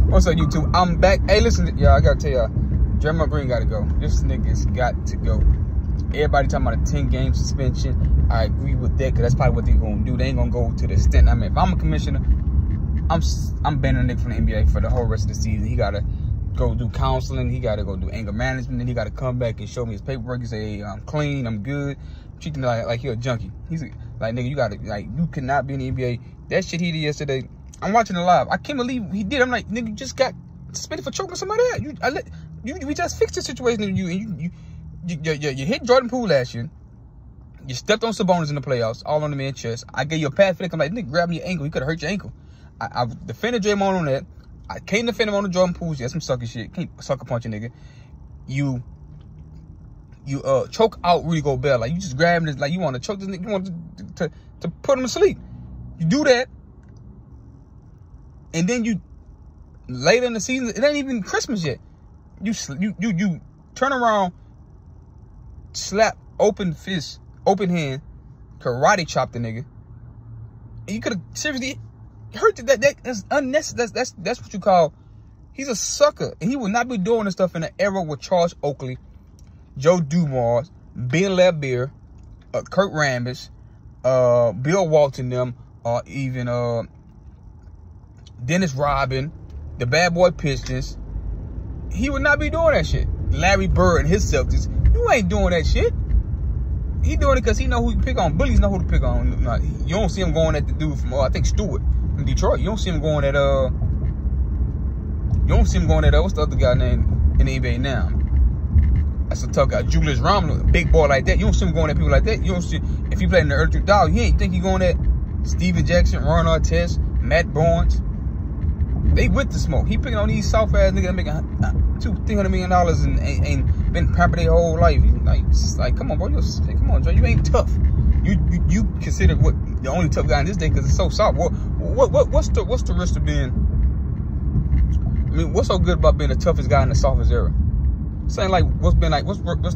What's up, YouTube? I'm back. Hey, listen, y'all, I gotta tell y'all, Draymond Green gotta go. This nigga's got to go. Everybody talking about a 10-game suspension. I agree with that, because that's probably what they're gonna do. They ain't gonna go to the extent. I mean, if I'm a commissioner, I'm banning a nigga from the NBA for the whole rest of the season. He gotta go do counseling. He gotta go do anger management. Then he gotta come back and show me his paperwork. He say, hey, I'm clean, I'm good. Treat him like he a junkie. He's like, nigga, you gotta, like, you cannot be in the NBA. That shit he did yesterday, I'm watching it live. I can't believe he did. I'm like, nigga, you just got suspended for choking somebody out. We just fixed the situation. And you hit Jordan Poole last year. You stepped on Sabonis in the playoffs, all on the man's chest. I gave you a pass flick. I'm like, nigga, grab me your ankle. He could have hurt your ankle. I defended Draymond on that. I can't defend him on the Jordan Poole. Yeah, some sucker shit. Can't sucker punch a nigga. You choke out Rudy Gobert. Like, you just grab him, like you want to choke this nigga. You want to put him to sleep. You do that. And then you, later in the season, it ain't even Christmas yet. You turn around, slap, open fist, open hand, karate chop the nigga. And you could have seriously hurt that's unnecessary. That's what you call, he's a sucker. And he will not be doing this stuff in an era with Charles Oakley, Joe Dumars, Bill Laimbeer, Kurt Rambis, Bill Walton them, or even Dennis Rodman, the bad boy Pistons. He would not be doing that shit. Larry Bird and his Celtics. You ain't doing that shit. He doing it because he know who to pick on. Bullies know who to pick on. You don't see him going at the dude from, I think, Stewart from Detroit. You don't see him going at, what's the other guy named in the NBA now? That's a tough guy. Julius Randle, a big boy like that. You don't see him going at people like that. You don't see, if he played in the Earth 2000, you ain't think he going at Steven Jackson, Ron Artest, Matt Barnes. They with the smoke. He picking on these soft ass niggas that making $200-300 million and ain't been pampered their whole life. He's like, come on, bro. Come on, Dre. You ain't tough. You consider what the only tough guy in this day because it's so soft. What's the risk of being? I mean, what's so good about being the toughest guy in the softest era? Saying like what's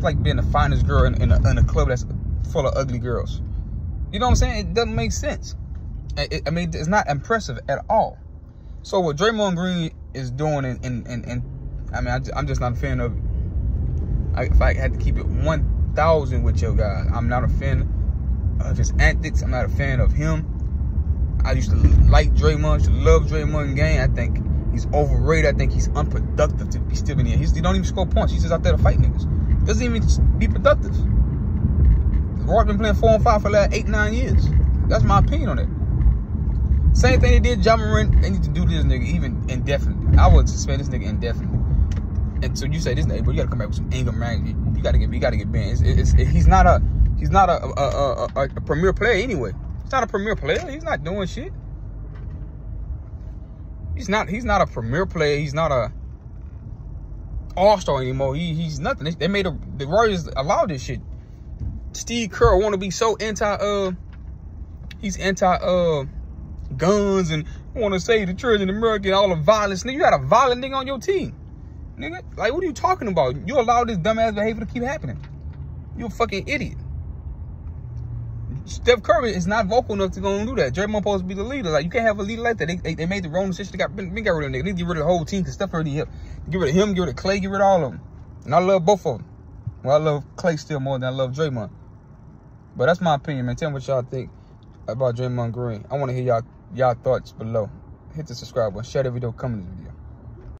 like being the finest girl in a club that's full of ugly girls. You know what I'm saying? It doesn't make sense. I mean, it's not impressive at all. So what Draymond Green is doing, and I mean, I'm just not a fan of it. If I had to keep it 1,000 with your guy, I'm not a fan of his antics. I'm not a fan of him. I used to like Draymond, used to love Draymond game. I think he's overrated. I think he's unproductive to be still in here. He don't even score points. He's just out there to fight niggas. Doesn't even be productive. Roy been playing 4-on-5 for the last 8-9 years. That's my opinion on it. Same thing they did, Ja Morant. They need to do this nigga even indefinitely. I would suspend this nigga indefinitely. And so you say this nigga, but you gotta come back with some anger management. You gotta get banned. He's not a premier player anyway. He's not a premier player. He's not doing shit. He's not a premier player. He's not a all-star anymore. He's nothing. They made the Warriors allow this shit. Steve Kerr want to be so he's anti guns and want to save the children in America and all the violence. Nigga, you got a violent nigga on your team. Nigga, like, what are you talking about? You allow this dumbass behavior to keep happening. You a fucking idiot. Steph Curry is not vocal enough to go and do that. Draymond supposed to be the leader. Like, you can't have a leader like that. They made the wrong decision. They got rid of the nigga. They need to get rid of the whole team because Steph already hit. Get rid of him, get rid of Clay, get rid of all of them. And I love both of them. Well, I love Clay still more than I love Draymond. But that's my opinion, man. Tell me what y'all think about Draymond Green. I want to hear y'all thoughts below. Hit the subscribe button. Share the video. Comment in this video.